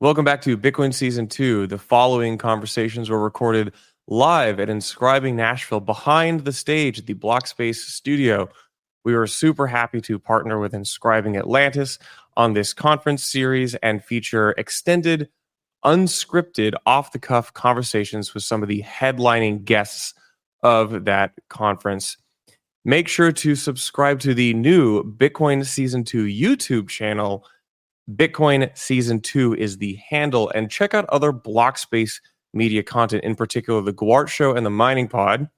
Welcome back to Bitcoin Season 2. The following conversations were recorded live at Inscribing Nashville behind the stage at the Blockspace studio. We were super happy to partner with Inscribing Atlantis on this conference series and feature extended, unscripted, off-the-cuff conversations with some of the headlining guests of that conference. Make sure to subscribe to the new Bitcoin Season 2 YouTube channel. Bitcoin Season 2 is the handle, and check out other Blockspace media content, in particular the Gwart Show and the Mining Pod.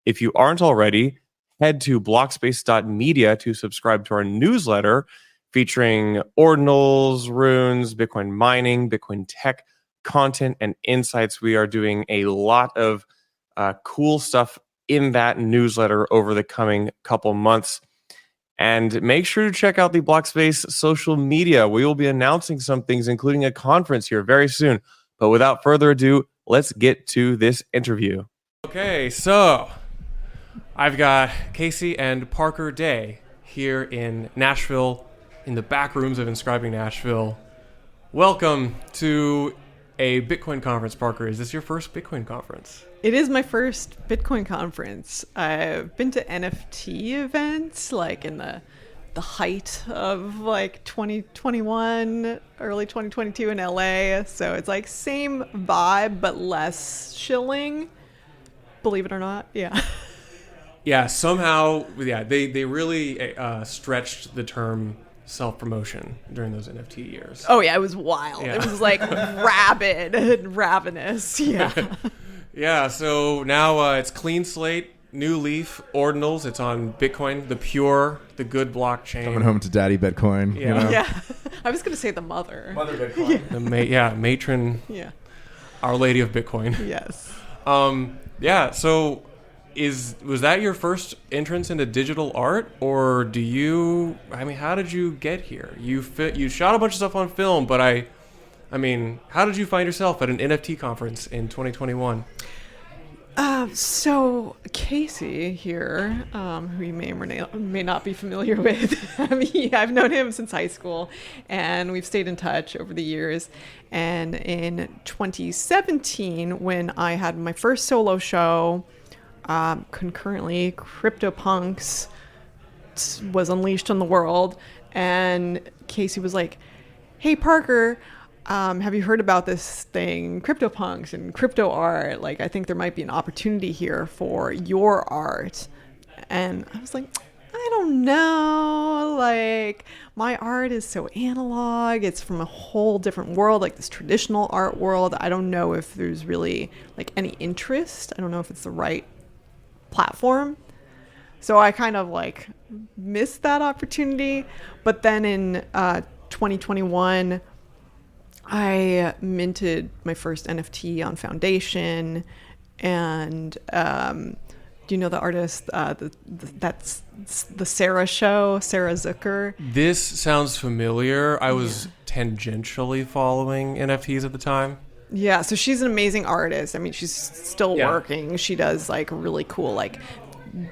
If you aren't already, head to blockspace.media to subscribe to our newsletter featuring Ordinals, runes, Bitcoin mining, Bitcoin tech content, and insights. We are doing a lot of cool stuff in that newsletter over the coming couple months. And make sure to check out the Blockspace social media. We will be announcing some things, including a conference here very soon. But without further ado, let's get to this interview. Okay, so I've got Casey and Parker Day here in Nashville, in the back rooms of Inscribing Nashville. Welcome to a Bitcoin conference, Parker. Is this your first Bitcoin conference? It is my first Bitcoin conference. I've been to NFT events like in the height of like 2021, early 2022 in LA. So it's like same vibe, but less chilling. Believe it or not. Yeah. Yeah, somehow, they really stretched the term self-promotion during those NFT years. Oh yeah, it was wild. Yeah. It was like rabid and ravenous. Yeah. Yeah, so now it's clean slate, new leaf, Ordinals. It's on Bitcoin, the pure, the good blockchain. Coming home to Daddy Bitcoin. Yeah. You know? Yeah. I was going to say the mother. Mother Bitcoin. Yeah. Matron. Yeah. Our Lady of Bitcoin. Yes. Yeah, so was that your first entrance into digital art, or how did you get here? You shot a bunch of stuff on film, but how did you find yourself at an NFT conference in 2021? So Casey here, who you may or may not be familiar with, I've known him since high school, and we've stayed in touch over the years. And in 2017, when I had my first solo show, concurrently, CryptoPunks was unleashed on the world, and Casey was like, "Hey, Parker, have you heard about this thing, CryptoPunks and crypto art? Like, I think there might be an opportunity here for your art." And I was like, I don't know. Like, my art is so analog. It's from a whole different world, like this traditional art world. I don't know if there's really like any interest. I don't know if it's the right platform. So I kind of like missed that opportunity. But then in 2021, I minted my first NFT on Foundation, and do you know the artist? That's the Sarah Show, Sarah Zucker. This sounds familiar. I was tangentially following NFTs at the time. Yeah, so she's an amazing artist. I mean, she's still working. She does like really cool like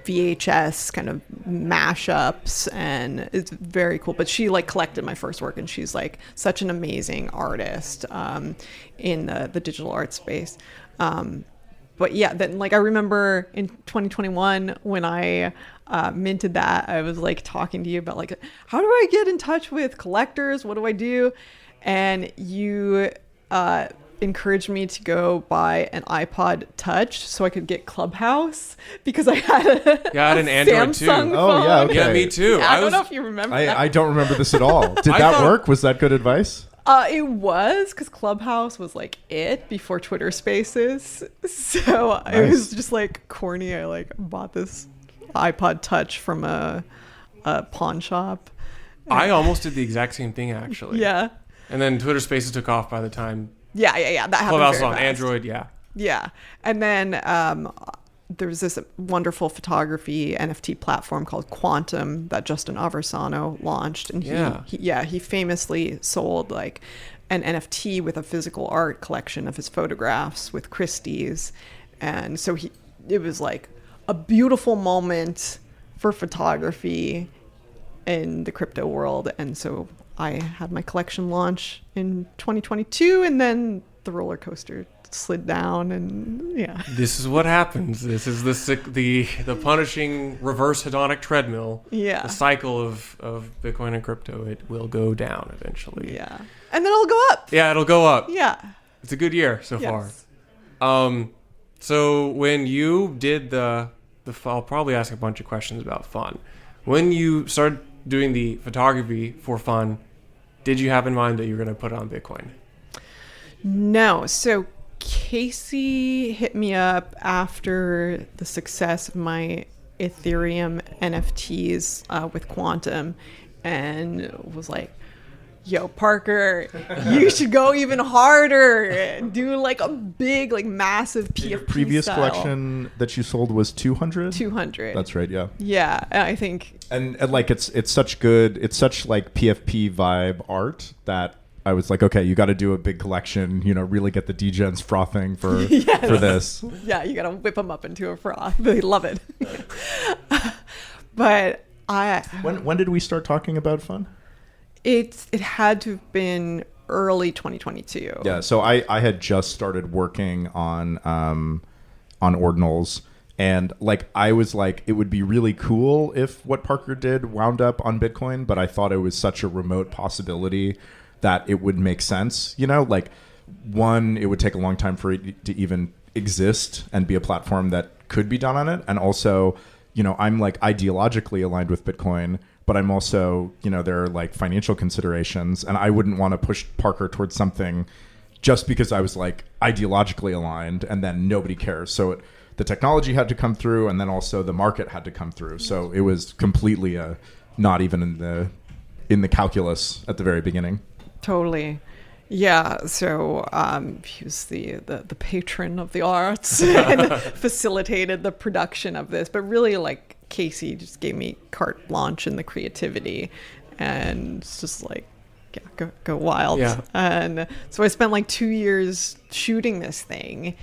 VHS kind of mashups, and it's very cool. But she like collected my first work, and she's like such an amazing artist in the digital art space. But yeah, then like I remember in 2021 when I minted that, I was like talking to you about like, how do I get in touch with collectors? What do I do? And you encouraged me to go buy an iPod Touch so I could get Clubhouse because I had an Android too. Samsung phone. Oh yeah, okay. Yeah, me too. I don't know if you remember that. I don't remember this at all. Did that work? Was that good advice? It was, because Clubhouse was like it before Twitter Spaces. So Nice. it was just like corny. I like bought this iPod Touch from a pawn shop. I almost did the exact same thing, actually. Yeah. And then Twitter Spaces took off by the time Yeah. That happened Clubhouse very on fast. Android, yeah. Yeah. And then there was this wonderful photography NFT platform called Quantum that Justin Aversano launched. And he famously sold like an NFT with a physical art collection of his photographs with Christie's. And so it was like a beautiful moment for photography in the crypto world. And so I had my collection launch in 2022, and then the roller coaster slid down, and yeah. This is what happens. This is the punishing reverse hedonic treadmill. Yeah. The cycle of Bitcoin and crypto. It will go down eventually. Yeah. And then it'll go up. Yeah, it'll go up. Yeah. It's a good year so Yes. far. So when you did I'll probably ask a bunch of questions about fun. When you started doing the photography for fun, did you have in mind that you were going to put it on Bitcoin? No. So Casey hit me up after the success of my Ethereum NFTs with Quantum, and was like, yo, Parker, you should go even harder. Do like a big, like massive PFP Your previous style. collection that you sold was 200? 200. That's right, yeah. Yeah, I think. And like it's such like PFP vibe art that I was like, okay, you got to do a big collection, really get the degens frothing for this. Yeah, you gotta whip them up into a froth. They love it. But When did we start talking about fun? it had to have been early 2022. Yeah, so I had just started working on Ordinals, and like I was like, it would be really cool if what Parker did wound up on Bitcoin, but I thought it was such a remote possibility that it would make sense. Like one, it would take a long time for it to even exist and be a platform that could be done on it, and also, I'm like ideologically aligned with Bitcoin, but I'm also, there are like financial considerations, and I wouldn't want to push Parker towards something just because I was like ideologically aligned and then nobody cares. So the technology had to come through, and then also the market had to come through. So it was completely not even in the calculus at the very beginning. Totally. Yeah, so he was the patron of the arts and facilitated the production of this. But really, like, Casey just gave me carte blanche in the creativity, and it's just like, yeah, go wild. Yeah. And so I spent like 2 years shooting this thing.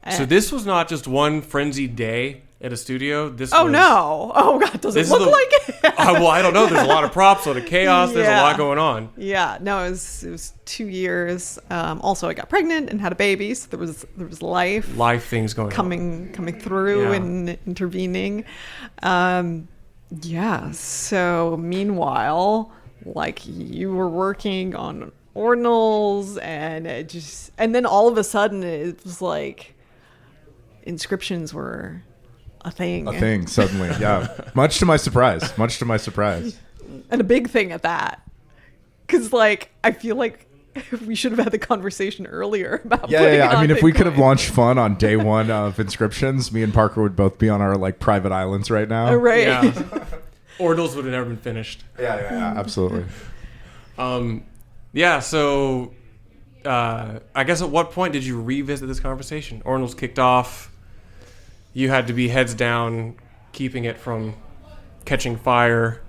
So this was not just one frenzied day at a studio. No! Oh god, does it this look is the- like it? Well, I don't know. There's a lot of props, a lot of chaos. There's a Yeah. lot going on. Yeah, no, it was 2 years. Also, I got pregnant and had a baby, so there was life Things going on. coming through Yeah. and intervening. Yeah. So meanwhile, like, you were working on Ordinals, and then all of a sudden it was like inscriptions were a thing. A thing suddenly, yeah. Much to my surprise. And a big thing at that. Because, like, I feel like we should have had the conversation earlier about putting it I on mean, if we could have Bitcoin. launched fun on day one of inscriptions, me and Parker would both be on our like private islands right now. Right. Yeah. Ordinals would have never been finished. Yeah, absolutely. Yeah, so I guess at what point did you revisit this conversation? Ordinals kicked off. You had to be heads down, keeping it from catching fire,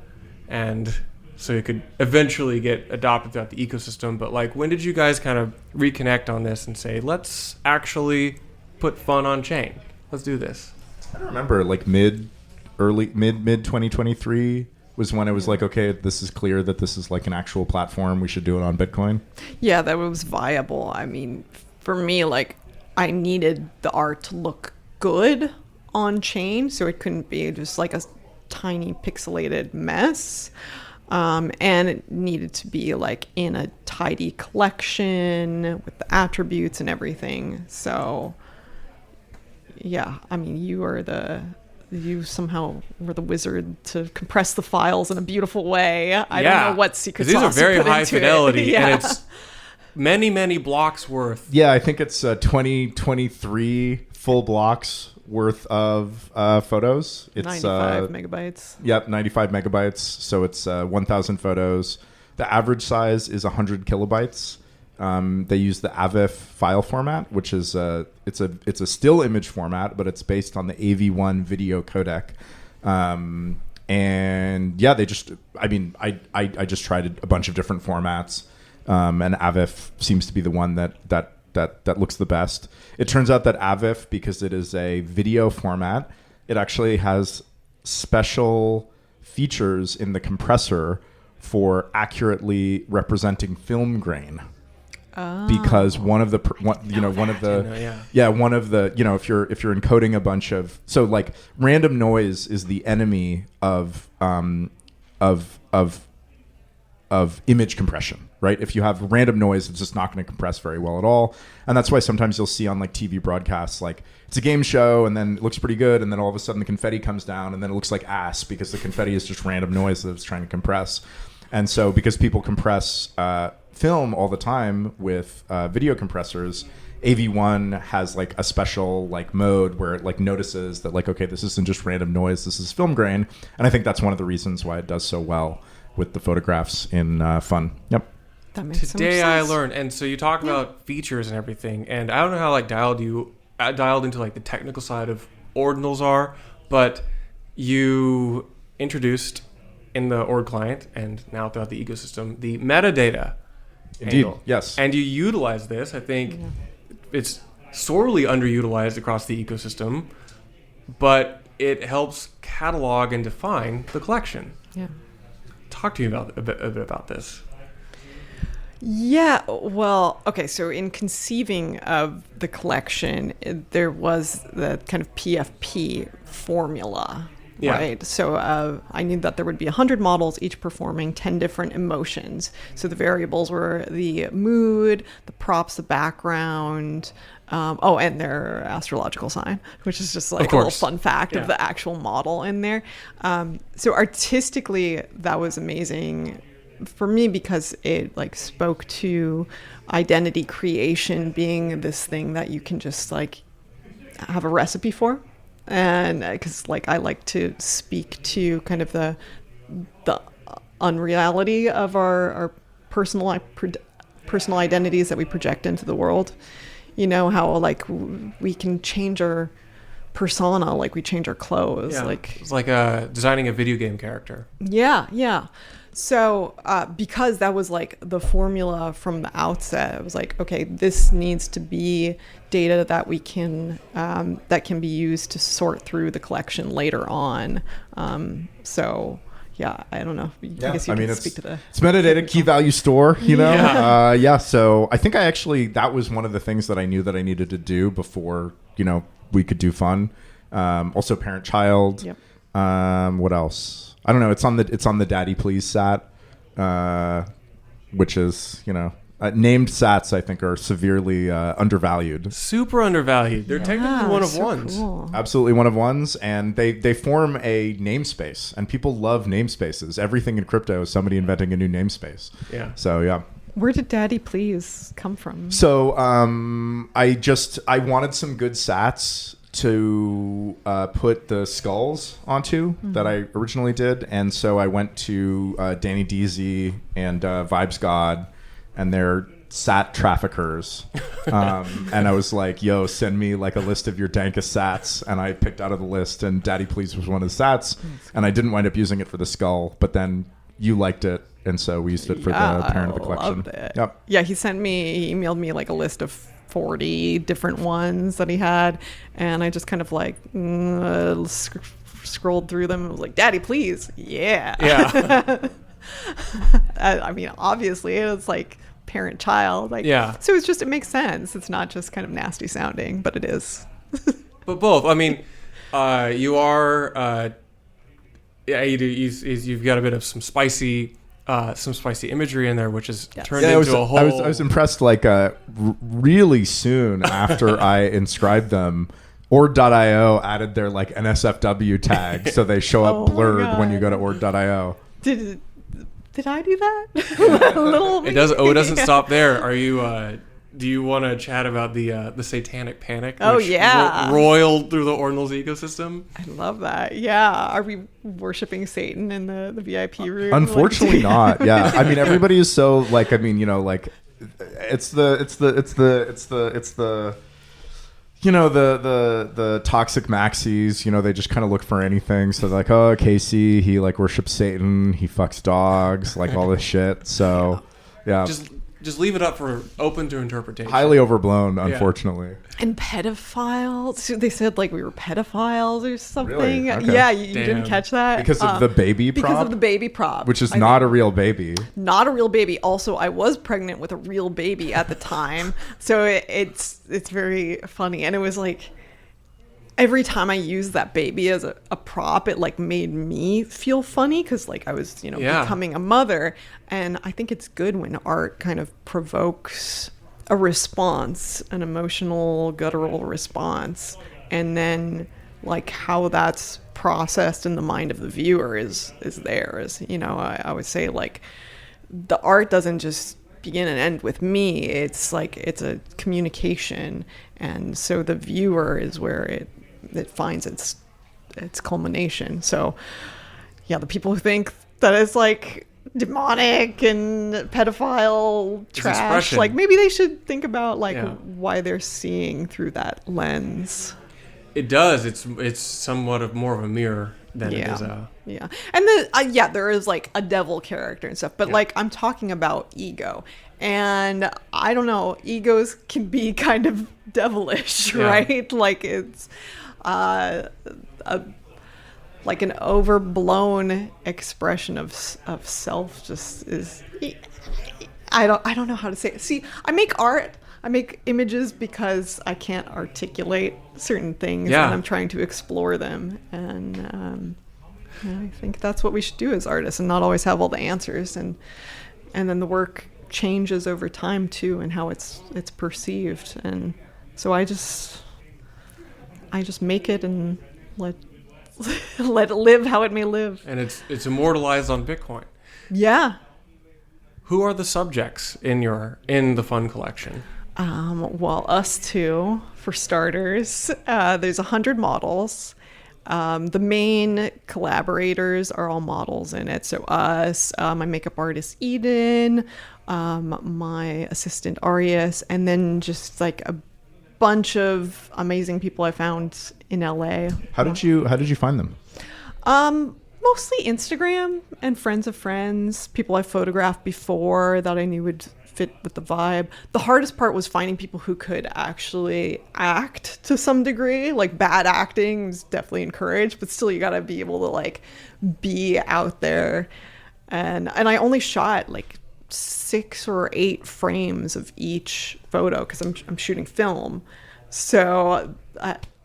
and so it could eventually get adopted throughout the ecosystem. But like, when did you guys kind of reconnect on this and say, let's actually put fun on chain? Let's do this. I don't remember, like mid 2023 was when it was like, okay, this is clear that this is like an actual platform. We should do it on Bitcoin. Yeah, that was viable. I mean, for me, like, I needed the art to look good on chain, so it couldn't be just like a tiny pixelated mess. And it needed to be like in a tidy collection with the attributes and everything. So yeah, I mean, you somehow were the wizard to compress the files in a beautiful way. I don't know what secret 'cause these sauce are very you put high into fidelity, it. Yeah. and it's many blocks worth. Yeah, I think it's 2023 full blocks worth of photos. It's 95 megabytes. Yep, 95 megabytes. So it's 1,000 photos. The average size is 100 kilobytes. They use the AVIF file format, which is it's a still image format, but it's based on the AV1 video codec. And yeah, I just tried a bunch of different formats, and AVIF seems to be the one that looks the best. It turns out that AVIF, because it is a video format, it actually has special features in the compressor for accurately representing film grain. Because one of the if you're encoding a bunch of, so like random noise is the enemy of image compression, right? If you have random noise, it's just not going to compress very well at all. And that's why sometimes you'll see on like TV broadcasts, like it's a game show and then it looks pretty good. And then all of a sudden the confetti comes down and then it looks like ass because the confetti is just random noise that it's trying to compress. And so because people compress film all the time with video compressors, AV1 has like a special like mode where it like notices that like, okay, this isn't just random noise, this is film grain. And I think that's one of the reasons why it does so well with the photographs in Fun. Yep. That makes Today so much I sense. learned, and so you talk about features and everything, and I don't know how like dialed into like the technical side of ordinals are, but you introduced in the Ord client and now throughout the ecosystem the metadata. Indeed, angle. yes. And you utilize this. I think it's sorely underutilized across the ecosystem, but it helps catalog and define the collection. Yeah. Talk to me about a bit about this. Yeah, well, okay, so in conceiving of the collection, there was the kind of PFP formula, Yeah. right? So I knew that there would be 100 models, each performing 10 different emotions. So the variables were the mood, the props, the background, and their astrological sign, which is just like a little fun fact of the actual model in there. So artistically, that was amazing for me because it like spoke to identity creation being this thing that you can just like have a recipe for. And because like I like to speak to kind of the unreality of our personal identities that we project into the world. You know how like we can change our persona like we change our clothes. Yeah. Like It's like designing a video game character. yeah. So because that was like the formula from the outset, it was like, okay, this needs to be data that we can that can be used to sort through the collection later on. So yeah, I don't know. I guess you can speak to the. It's metadata key value store, you know. Yeah. So I think that was one of the things that I knew that I needed to do before we could do Fun. Also parent child. Yep. What else? I don't know. It's on the Daddy Please sat, which is named sats. I think are severely undervalued. Super undervalued. They're technically one of so ones. Cool. Absolutely one of ones, and they form a namespace, and people love namespaces. Everything in crypto is somebody inventing a new namespace. Yeah. So yeah. Where did Daddy Please come from? So I wanted some good sats to put the skulls onto that I originally did, and so I went to Danny Deasy and Vibes God and their sat traffickers, and I was like, yo, send me like a list of your dankest sats, and I picked out of the list, and Daddy Please was one of the sats, and I didn't wind up using it for the skull, but then you liked it, and so we used it for the parent of the collection. Loved it. Yep. Yeah, he emailed me like a list of 40 different ones that he had, and I just kind of like scrolled through them and was like, Daddy Please. Yeah. I mean, obviously it's like parent child, like, so it makes sense. It's not just kind of nasty sounding, but it is. But both. I mean, you are you've got a bit of some spicy imagery in there, which is turned into a whole. I was impressed. Like really soon after I inscribed them, Ord.io added their like NSFW tag, so they show up blurred when you go to Ord.io. Did I do that? It doesn't stop there. Are you? Do you want to chat about the satanic panic? Which roiled through the Ordinals ecosystem. I love that. Yeah, are we worshiping Satan in the VIP room? Unfortunately, not. Yeah, I mean, everybody is so like. I mean, like, it's the the toxic maxis. They just kind of look for anything. So they're like, oh, Casey, he like worships Satan. He fucks dogs, like all this shit. So yeah. Just just leave it up for open to interpretation. Highly overblown, unfortunately. And pedophiles. They said like we were pedophiles or something. Really? Okay. Yeah, you didn't catch that? Because of the baby prop? Because of the baby prop. Which is not a real baby. Not a real baby. Also, I was pregnant with a real baby at the time. So it's very funny. And it was like, every time I used that baby as a prop, it like made me feel funny because like I was, becoming a mother. And I think it's good when art kind of provokes a response, an emotional, guttural response. And then like how that's processed in the mind of the viewer is theirs. I would say like the art doesn't just begin and end with me. It's like it's a communication. And so the viewer is where it finds its culmination. So yeah, the people who think that it's like demonic and pedophile trash, like maybe they should think about like why they're seeing through that lens. It does. It's somewhat of more of a mirror than it is a... Yeah. And there is like a devil character and stuff, but like I'm talking about ego. And I don't know, egos can be kind of devilish, right? Like it's like an overblown expression of self just is... I don't know how to say it. See, I make art. I make images because I can't articulate certain things, and I'm trying to explore them. And I think that's what we should do as artists, and not always have all the answers. And then the work changes over time too, and how it's perceived. And so I just make it and let it live how it may live. And it's immortalized on Bitcoin. Yeah. Who are the subjects in the fun collection? Well, us two, for starters. There's 100 models. The main collaborators are all models in it. So us, my makeup artist Eden, my assistant Arias, and then just like a bunch of amazing people I found in LA. How did you find them? Mostly Instagram and friends of friends, people I photographed before that I knew would fit with the vibe. The hardest part was finding people who could actually act to some degree. Like bad acting is definitely encouraged, but still you gotta be able to like be out there. And I only shot like 6 or 8 frames of each photo because I'm shooting film. So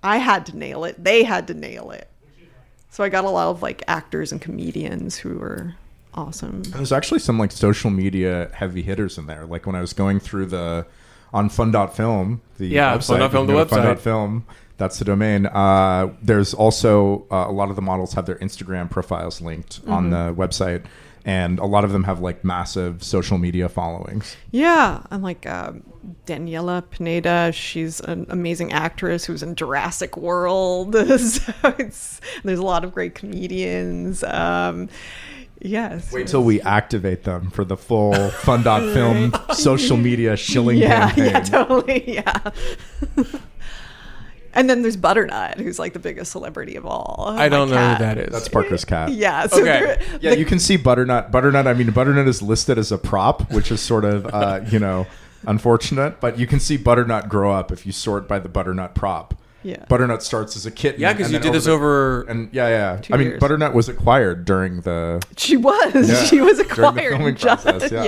I had to nail it. They had to nail it. So I got a lot of like actors and comedians who were awesome. There's actually some like social media heavy hitters in there. Like when I was going through on fun.film, the website, fun.film, the website. Fun.film, that's the domain. There's also a lot of the models have their Instagram profiles linked on the website. And a lot of them have like massive social media followings. Yeah. And like Daniela Pineda, she's an amazing actress who's in Jurassic World. So there's a lot of great comedians. Yes. Wait till we activate them for the full fun.film social media shilling campaign. Yeah, totally. Yeah. And then there's Butternut, who's like the biggest celebrity of all. I don't know who that is. That's Parker's cat. Yeah. So okay. Yeah, you can see Butternut. Butternut is listed as a prop, which is sort of, unfortunate. But you can see Butternut grow up if you sort by the Butternut prop. Yeah. Butternut starts as a kitten. Yeah, because you did this over... And yeah. 2 years. Butternut was acquired during the... She was. Yeah, she was acquired. During the filming process, yeah.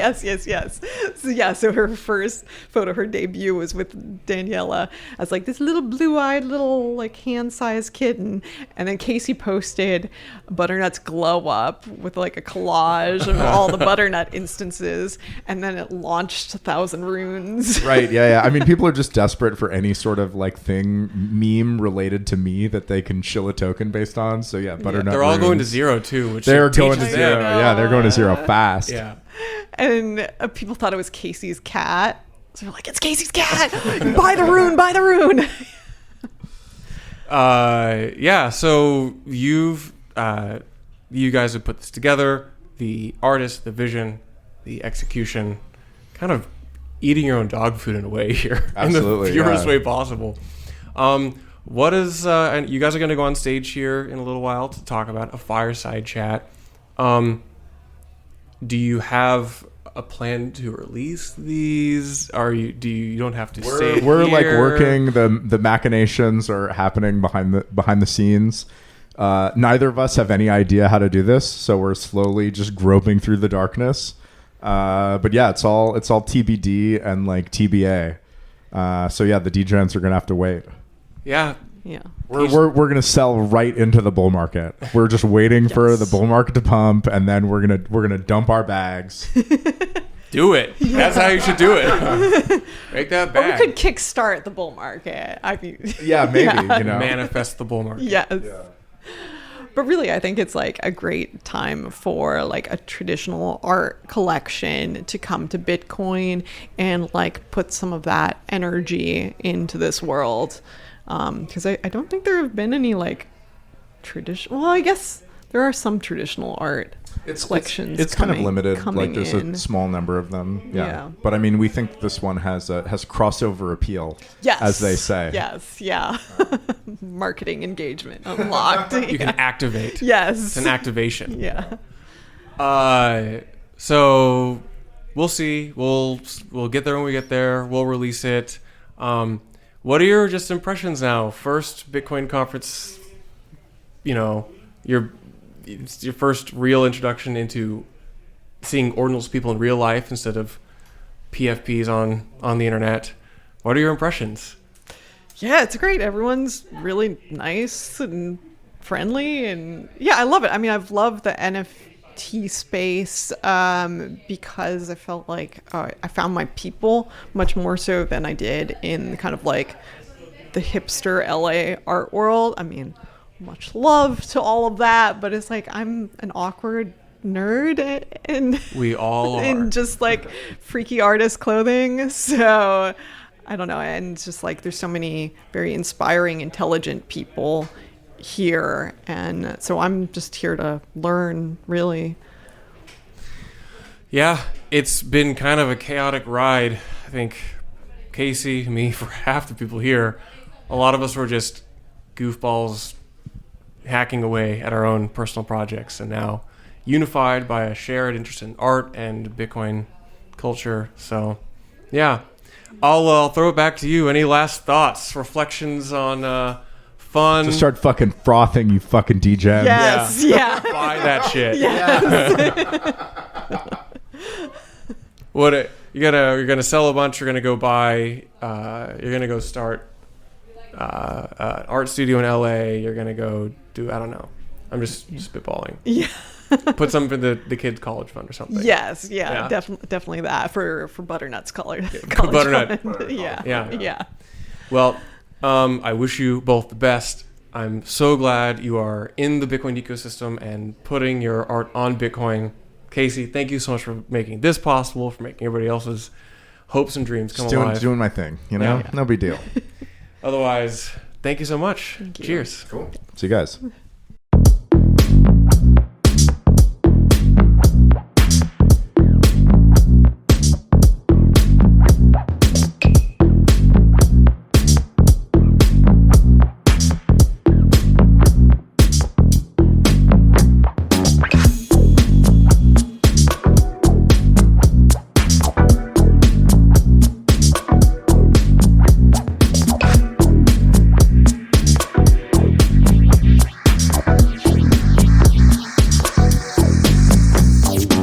Yes. So her first photo, her debut was with Daniela as like this little blue-eyed, little like hand-sized kitten. And then Casey posted Butternut's glow up with like a collage of all the Butternut instances. And then it launched 1,000 runes. Right, yeah. I mean, people are just desperate for any sort of like meme related to me that they can shill a token based on. So yeah, Butternut. They're all going to zero too, which they're going to zero. Yeah, they're going to zero fast. Yeah. And people thought it was Casey's cat. So they're like, it's Casey's cat. Buy the rune. Yeah. So you guys have put this together. The artist, the vision, the execution, kind of eating your own dog food in a way here. Absolutely. In the purest way possible. What is and you guys are going to go on stage here in a little while to talk about a fireside chat. Do you have a plan to release these? You don't have to say it We're here? like working the machinations are happening behind the scenes. Neither of us have any idea how to do this, so we're slowly just groping through the darkness. But yeah, it's all TBD and like TBA. So yeah, the degens are gonna have to wait. Yeah. Yeah. We're gonna sell right into the bull market. We're just waiting for the bull market to pump, and then we're gonna dump our bags. Do it. That's how you should do it. Make that Or bag. we could kickstart the bull market. I mean, Yeah, maybe. You know, Manifest the bull market. yes. Yeah. But really, I think it's like a great time for like a traditional art collection to come to Bitcoin and like put some of that energy into this world. Because I don't think there have been any like traditional. Well, I guess there are some traditional art collections. It's kind of limited. coming Like there's in. a small number of them. Yeah. Yeah. But I mean, we think this one has crossover appeal. Yes, as they say. Yes, yeah. Marketing engagement unlocked. You can activate. Yes, It's an activation. Yeah. So we'll see. We'll get there when we get there. We'll release it. What are your just impressions now? First Bitcoin conference, it's your first real introduction into seeing Ordinals people in real life instead of PFPs on the internet. What are your impressions? Yeah, it's great. Everyone's really nice and friendly, and yeah, I love it. I mean, I've loved the NFT space because I felt like I found my people much more so than I did in kind of like the hipster LA art world. I mean, much love to all of that, but it's like I'm an awkward nerd and We all are. in just like freaky artist clothing. So I don't know. And it's just like there's so many very inspiring, intelligent people here. And so I'm just here to learn, really. Yeah, it's been kind of a chaotic ride. I think Casey, me, for half the people here, a lot of us were just goofballs hacking away at our own personal projects, and now unified by a shared interest in art and Bitcoin culture. So, yeah, I'll throw it back to you. Any last thoughts, reflections on fun? Just start fucking frothing, you fucking degens. Yes, yeah. Buy that shit. Yes. You're gonna sell a bunch. You're gonna go buy. You're gonna go start art studio in LA. You're gonna go do. I don't know. I'm just spitballing. Yeah. Put some for the kids' college fund or something. Yes, yeah. Definitely that for Butternut's college Butternut. fund. Yeah. Yeah. Well, I wish you both the best. I'm so glad you are in the Bitcoin ecosystem and putting your art on Bitcoin. Casey, thank you so much for making this possible, for making everybody else's hopes and dreams come alive. Doing my thing, you know? Yeah. No big deal. Otherwise, thank you so much. Thank you. Cheers. Cool. See you guys.